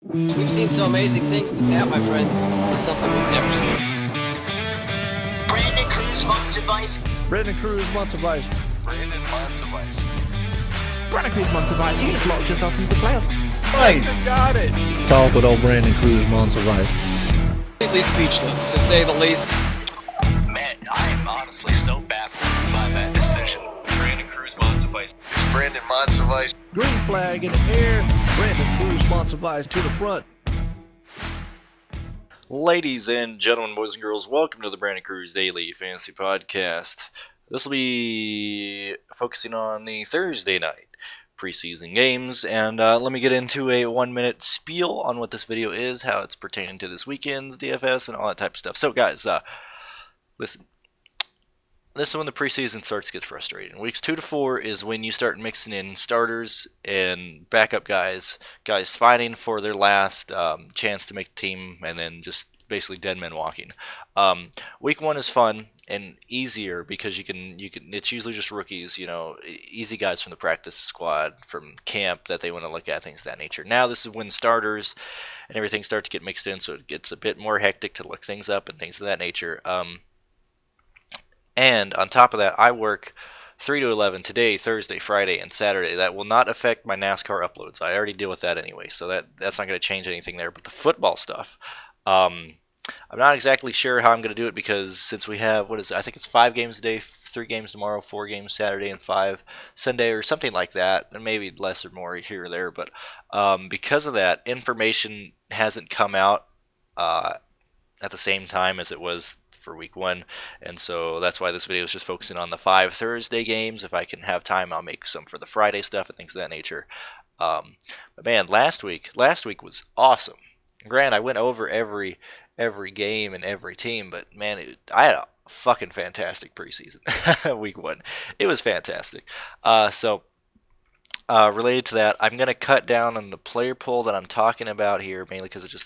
We've seen some amazing things, but that, my friends, is something we've never seen. Brandon Cruz wants advice. Brandon Cruz wants advice. Brandon wants advice. Brandon Cruz wants advice. You have locked yourself into the playoffs. Nice. Got it. Talk with old Brandon Cruz wants advice. Completely speechless, to say the least. Man, I am honestly so baffled by that decision. Brandon Cruz wants advice. It's Brandon wants advice. Green flag in the air. Brandon Cruz wants advice to the front. Ladies and gentlemen, boys and girls, welcome to the Brandon Cruz Daily Fantasy Podcast. This will be focusing on the Thursday night preseason games, and let me get into a 1-minute spiel on what this video is, how it's pertaining to this weekend's DFS, and all that type of stuff. So, guys, listen. This is when the preseason starts to get frustrating. Weeks 2 to 4 is when you start mixing in starters and backup guys fighting for their last chance to make the team, and then just basically dead men walking. Week 1 is fun and easier because you can it's usually just rookies, easy guys from the practice squad, from camp that they want to look at, things of that nature. Now this is when starters and everything start to get mixed in, so it gets a bit more hectic to look things up and things of that nature. And on top of that, I work 3 to 11 today, Thursday, Friday, and Saturday. That will not affect my NASCAR uploads. I already deal with that anyway, so that's not going to change anything there. But the football stuff, I'm not exactly sure how I'm going to do it, because since we have, I think it's 5 games a day, 3 games tomorrow, 4 games Saturday, and 5 Sunday, or something like that, and maybe less or more here or there. But because of that, information hasn't come out at the same time as it was for week 1, and so that's why this video is just focusing on the 5 Thursday games. If I can have time, I'll make some for the Friday stuff and things of that nature. But man, last week was awesome. Granted, I went over every game and every team, but man, I had a fucking fantastic preseason. Week 1, it was fantastic. Related to that, I'm going to cut down on the player pool that I'm talking about here, mainly because it's just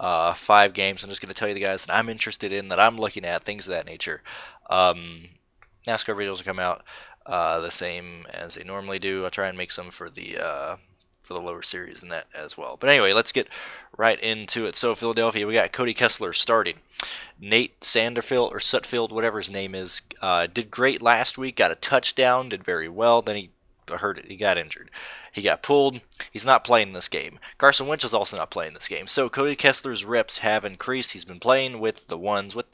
5 games. I'm just going to tell you the guys that I'm interested in, that I'm looking at, things of that nature. NASCAR videos will come out the same as they normally do. I'll try and make some for the lower series and that as well. But anyway, let's get right into it. So Philadelphia, we got Cody Kessler starting. Nate Sanderfield, or Sutfield, whatever his name is, did great last week, got a touchdown, did very well. Then he got injured. He got pulled. He's not playing this game. Carson Wentz is also not playing this game. So Cody Kessler's reps have increased. He's been playing with the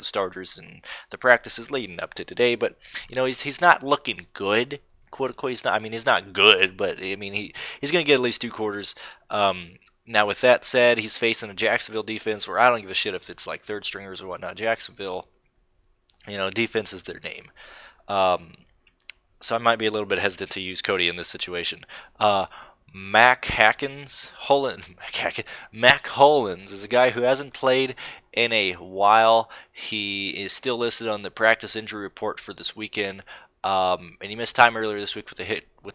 starters in the practices leading up to today. But he's not looking good. Quote unquote. He's not good, but he's going to get at least 2 quarters. Now with that said, he's facing a Jacksonville defense where I don't give a shit if it's like third stringers or whatnot. Jacksonville, defense is their name. So I might be a little bit hesitant to use Cody in this situation. Mac Hollins is a guy who hasn't played in a while. He is still listed on the practice injury report for this weekend, and he missed time earlier this week with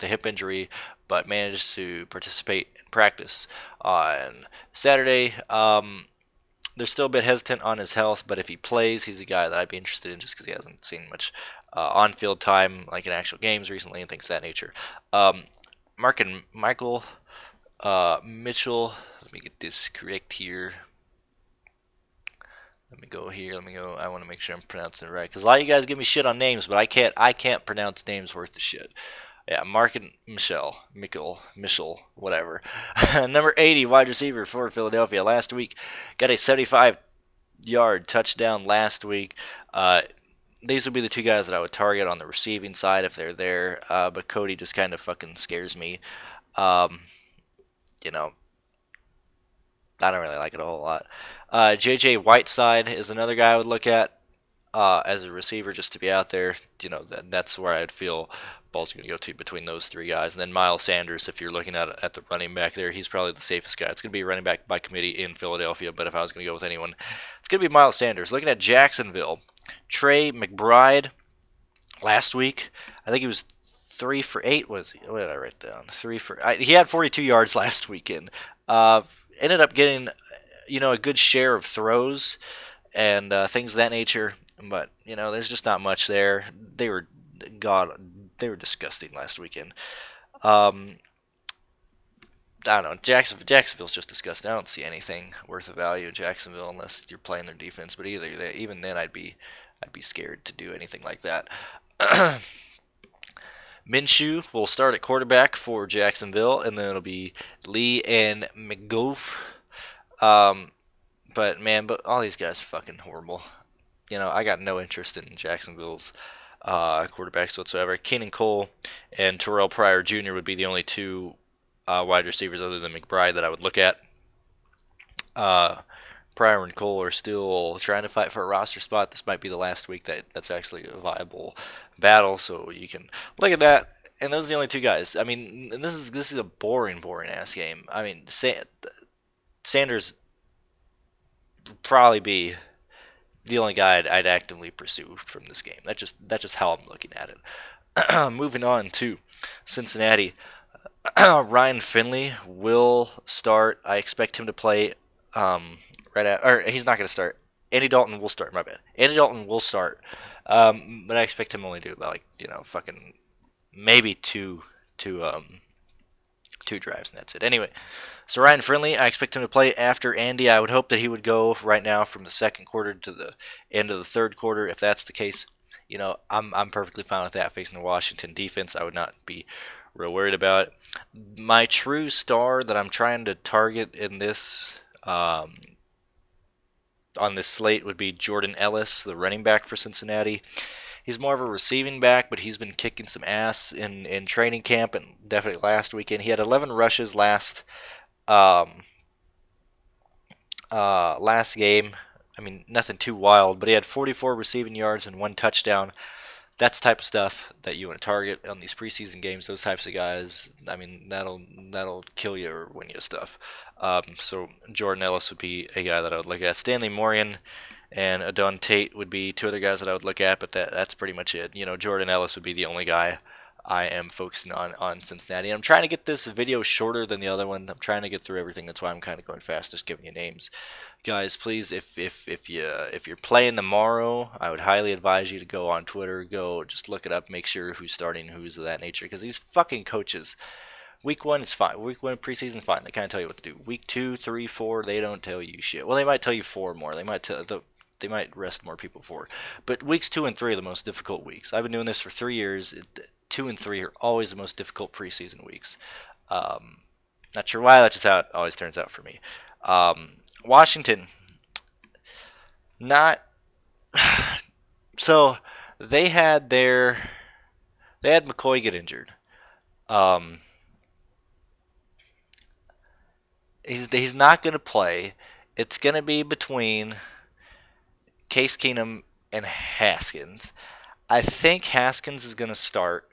a hip injury, but managed to participate in practice on Saturday. They're still a bit hesitant on his health, but if he plays, he's a guy that I'd be interested in just because he hasn't seen much on-field time, like in actual games recently and things of that nature. Michael Mitchell, let me get this correct here. Let me go. I want to make sure I'm pronouncing it right, because a lot of you guys give me shit on names, but I can't pronounce names worth the shit. Yeah, Michel, whatever. Number 80, wide receiver for Philadelphia. Last week, got a 75-yard touchdown last week. These would be the 2 guys that I would target on the receiving side if they're there. But Cody just kind of fucking scares me. I don't really like it a whole lot. J.J. Whiteside is another guy I would look at as a receiver, just to be out there. That's where I'd feel ball's going to go to between those 3 guys. And then Miles Sanders, if you're looking at the running back there, he's probably the safest guy. It's going to be running back by committee in Philadelphia, but if I was going to go with anyone, it's going to be Miles Sanders. Looking at Jacksonville, Trey McBride last week, I think he was 3 for 8. What did I write down? He had 42 yards last weekend. Ended up getting a good share of throws and things of that nature, but there's just not much there. They were disgusting last weekend. I don't know. Jacksonville's just disgusting. I don't see anything worth of value in Jacksonville unless you're playing their defense. But even then, I'd be scared to do anything like that. Minshew will start at quarterback for Jacksonville, and then it'll be Lee and McGough. But all these guys are fucking horrible. I got no interest in Jacksonville's quarterbacks whatsoever. Keenan Cole and Terrell Pryor Jr. would be the only two wide receivers other than McBride that I would look at. Pryor and Cole are still trying to fight for a roster spot. This might be the last week that's actually a viable battle, so you can look at that. And those are the only two guys. I mean, and this is a boring ass game. I mean, Sanders would probably be the only guy I'd actively pursue from this game. That's just how I'm looking at it. Moving on to Cincinnati. Ryan Finley will start. I expect him to play he's not going to start. Andy Dalton will start. My bad. Andy Dalton will start. But I expect him only to do about fucking maybe two drives, and that's it. Anyway, so Ryan Finley, I expect him to play after Andy. I would hope that he would go right now from the second quarter to the end of the third quarter. If that's the case, I'm perfectly fine with that. Facing the Washington defense, I would not be real worried about it. My true star that I'm trying to target in this on this slate would be Jordan Ellis, the running back for Cincinnati. He's more of a receiving back, but he's been kicking some ass in training camp and definitely last weekend. He had 11 rushes last game. I mean, nothing too wild, but he had 44 receiving yards and 1 touchdown. That's the type of stuff that you want to target on these preseason games. Those types of guys, I mean, that'll kill you or win you stuff. So Jordan Ellis would be a guy that I would look at. Stanley Morian and Adon Tate would be two other guys that I would look at, but that's pretty much it. Jordan Ellis would be the only guy I am focusing on Cincinnati. I'm trying to get this video shorter than the other one. I'm trying to get through everything. That's why I'm kind of going fast, just giving you names. Guys, please, if you're playing tomorrow, I would highly advise you to go on Twitter, go just look it up, make sure who's starting, who's of that nature, because these fucking coaches, week 1 is fine. Week 1 preseason fine. They kind of tell you what to do. Week 2, 3, 4, they don't tell you shit. Well, they might tell you 4 more. They might rest more people 4. But weeks 2 and 3 are the most difficult weeks. I've been doing this for 3 years. 2 and 3 are always the most difficult preseason weeks. Not sure why. That's just how it always turns out for me. Washington, not so they had McCoy get injured. He's not going to play. It's going to be between Case Keenum and Haskins. I think Haskins is going to start.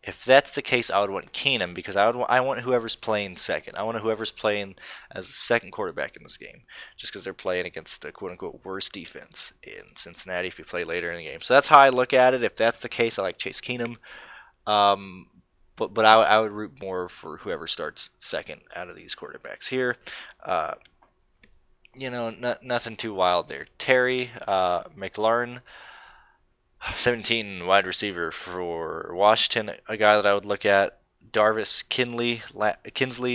If that's the case, I would want Keenum because I want whoever's playing second. I want whoever's playing as the second quarterback in this game, just because they're playing against the quote-unquote worst defense in Cincinnati if you play later in the game. So that's how I look at it. If that's the case, I like Chase Keenum. But I would root more for whoever starts second out of these quarterbacks here. Nothing too wild there. Terry McLaurin, 17 wide receiver for Washington, a guy that I would look at. Darvis Kinsley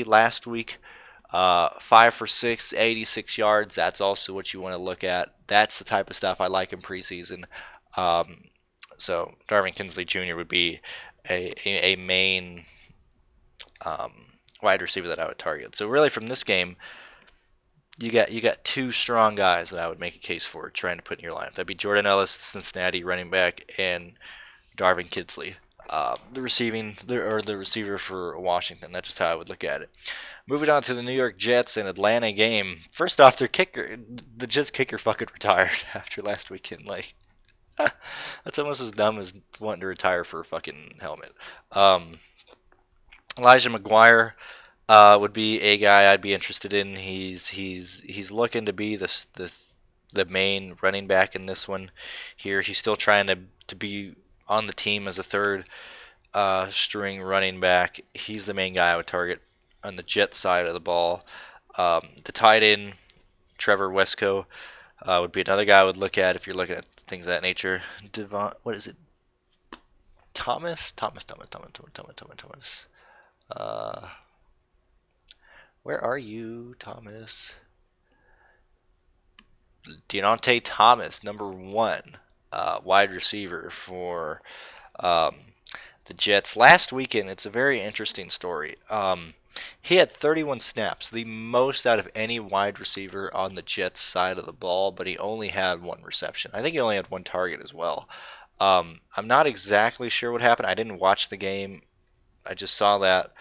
last week, 5 for 6, 86 yards. That's also what you want to look at. That's the type of stuff I like in preseason. So Darvin Kinsley Jr. would be a main wide receiver that I would target. So really from this game, you got 2 strong guys that I would make a case for trying to put in your lineup. That'd be Jordan Ellis, Cincinnati running back, and Darvin Kinsley, the receiver for Washington. That's just how I would look at it. Moving on to the New York Jets and Atlanta game. First off, the Jets kicker fucking retired after last weekend. Like, that's almost as dumb as wanting to retire for a fucking helmet. Elijah McGuire would be a guy I'd be interested in. He's looking to be the main running back in this one. Here, he's still trying to be on the team as a third string running back. He's the main guy I would target on the Jets side of the ball. The tight end, Trevor Wesco, would be another guy I would look at if you're looking at things of that nature. What is it? Thomas. Where are you, Thomas? Deontay Thomas, number 1 wide receiver for the Jets. Last weekend, it's a very interesting story. He had 31 snaps, the most out of any wide receiver on the Jets side of the ball, but he only had 1 reception. I think he only had 1 target as well. I'm not exactly sure what happened. I didn't watch the game. I just saw that.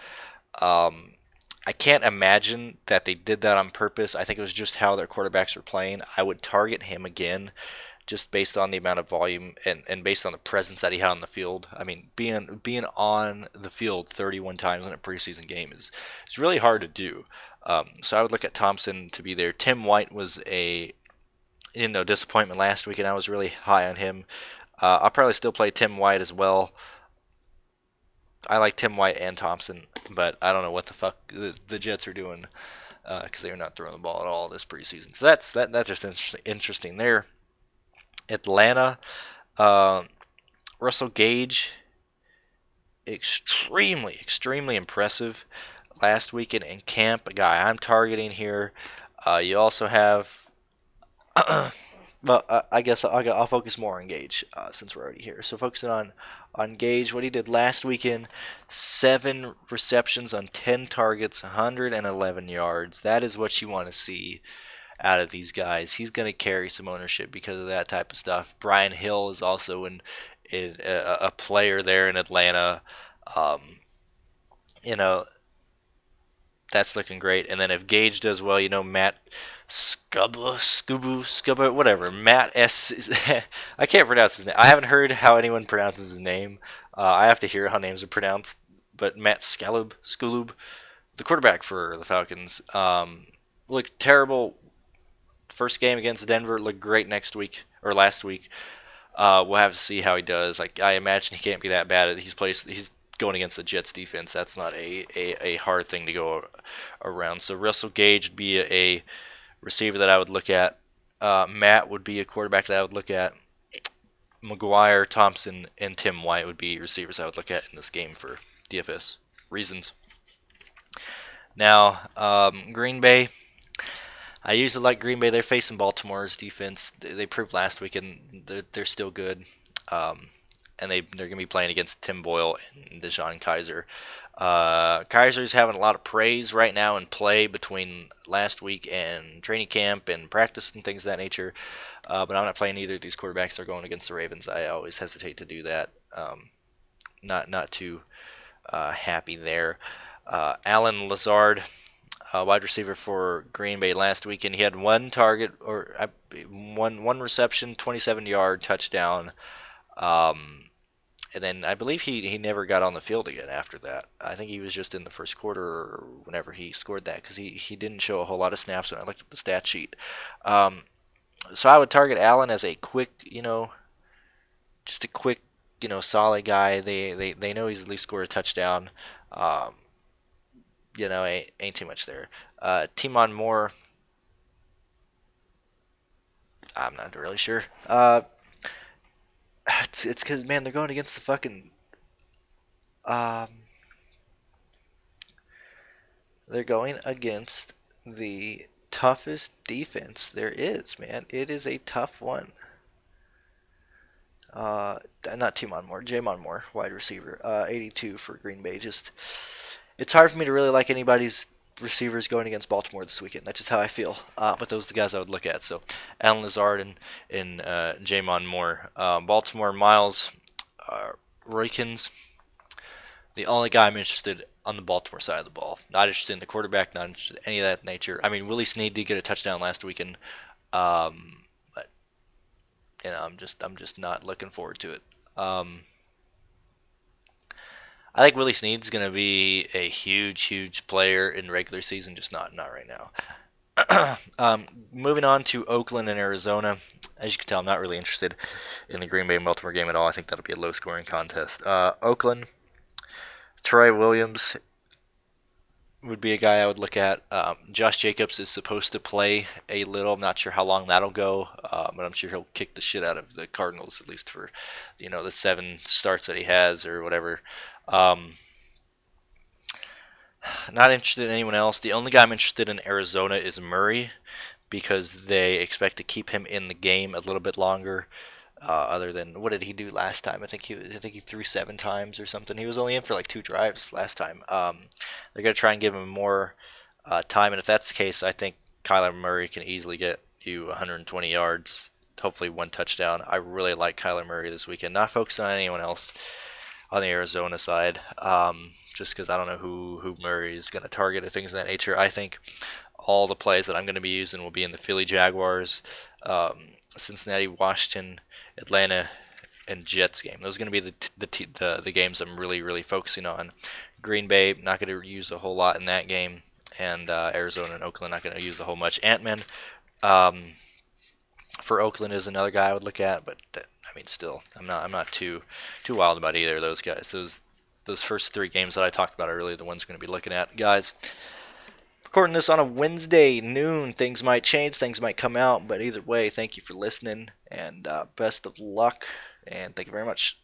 I can't imagine that they did that on purpose. I think it was just how their quarterbacks were playing. I would target him again just based on the amount of volume and based on the presence that he had on the field. I mean, being on the field 31 times in a preseason game is really hard to do. So I would look at Thompson to be there. Tim White was a disappointment last week, and I was really high on him. I'll probably still play Tim White as well. I like Tim White and Thompson, but I don't know what the fuck the Jets are doing because they are not throwing the ball at all this preseason. So that's just interesting there. Atlanta, Russell Gage, extremely impressive last weekend in camp. A guy I'm targeting here. You also have, well, I guess I'll focus more on Gage since we're already here. So focusing on Gage, what he did last weekend: 7 receptions on 10 targets, 111 yards. That is what you want to see out of these guys. He's going to carry some ownership because of that type of stuff. Brian Hill is also a player there in Atlanta. That's looking great. And then if Gage does well, Matt Scuba, whatever. Matt S. I can't pronounce his name. I haven't heard how anyone pronounces his name. I have to hear how names are pronounced. But Matt Scalub, the quarterback for the Falcons, looked terrible first game against Denver. Looked great last week. We'll have to see how he does. I imagine he can't be that bad. He's going against the Jets defense. That's not a hard thing to go around. So Russell Gage would be a receiver that I would look at. Matt would be a quarterback that I would look at. McGuire, Thompson, and Tim White would be receivers I would look at in this game for DFS reasons. Now, Green Bay. I usually like Green Bay. They're facing Baltimore's defense. They proved last week, and they're still good. And they're going to be playing against Tim Boyle and DeShone Kizer. Kaiser's having a lot of praise right now in play between last week and training camp and practice and things of that nature. But I'm not playing either of these quarterbacks. They're going against the Ravens. I always hesitate to do that. Not too happy there. Allen Lazard, wide receiver for Green Bay last week, and he had 1 target or one reception, 27-yard touchdown. And then I believe he never got on the field again after that. I think he was just in the first quarter or whenever he scored that because he didn't show a whole lot of snaps when I looked at the stat sheet. So I would target Allen as a quick, just a quick, solid guy. They know he's at least scored a touchdown. Ain't too much there. Timon Moore, I'm not really sure. It's because, man, they're going against the fucking... they're going against the toughest defense there is, man. It is a tough one. Not Timon Moore, Jamon Moore, wide receiver. 82 for Green Bay. It's hard for me to really like anybody's receivers going against Baltimore this weekend. That's just how I feel. But those are the guys I would look at. So Allen Lazard and Jamon Moore. Baltimore, Miles Roykins. The only guy I'm interested on the Baltimore side of the ball. Not interested in the quarterback. Not interested in any of that nature. I mean, Willie Snead did get a touchdown last weekend. But I'm just not looking forward to it. I think Willie Snead's going to be a huge player in regular season, just not right now. Moving on to Oakland and Arizona. As you can tell, I'm not really interested in the Green Bay and Baltimore game at all. I think that'll be a low-scoring contest. Oakland, Troy Williams would be a guy I would look at. Josh Jacobs is supposed to play a little. I'm not sure how long that'll go, but I'm sure he'll kick the shit out of the Cardinals, at least for the 7 starts that he has or whatever. Not interested in anyone else. The only guy I'm interested in Arizona is Murray, because they expect to keep him in the game a little bit longer. Other than, what did he do last time? I think he threw 7 times or something. He was only in for like 2 drives last time. They're gonna try and give him more time, and if that's the case, I think Kyler Murray can easily get you 120 yards, hopefully 1 touchdown. I really like Kyler Murray this weekend. Not focused on anyone else on the Arizona side, just because I don't know who Murray is going to target or things of that nature. I think all the plays that I'm going to be using will be in the Philly Jaguars, Cincinnati, Washington, Atlanta, and Jets game. Those are going to be the games I'm really focusing on. Green Bay, not going to use a whole lot in that game, and Arizona and Oakland, not going to use a whole much. Ant-Man for Oakland is another guy I would look at, but I mean, still, I'm not too wild about either of those guys. Those first 3 games that I talked about earlier, the ones we're going to be looking at, guys. Recording this on a Wednesday noon, things might change, things might come out, but either way, thank you for listening, and best of luck, and thank you very much.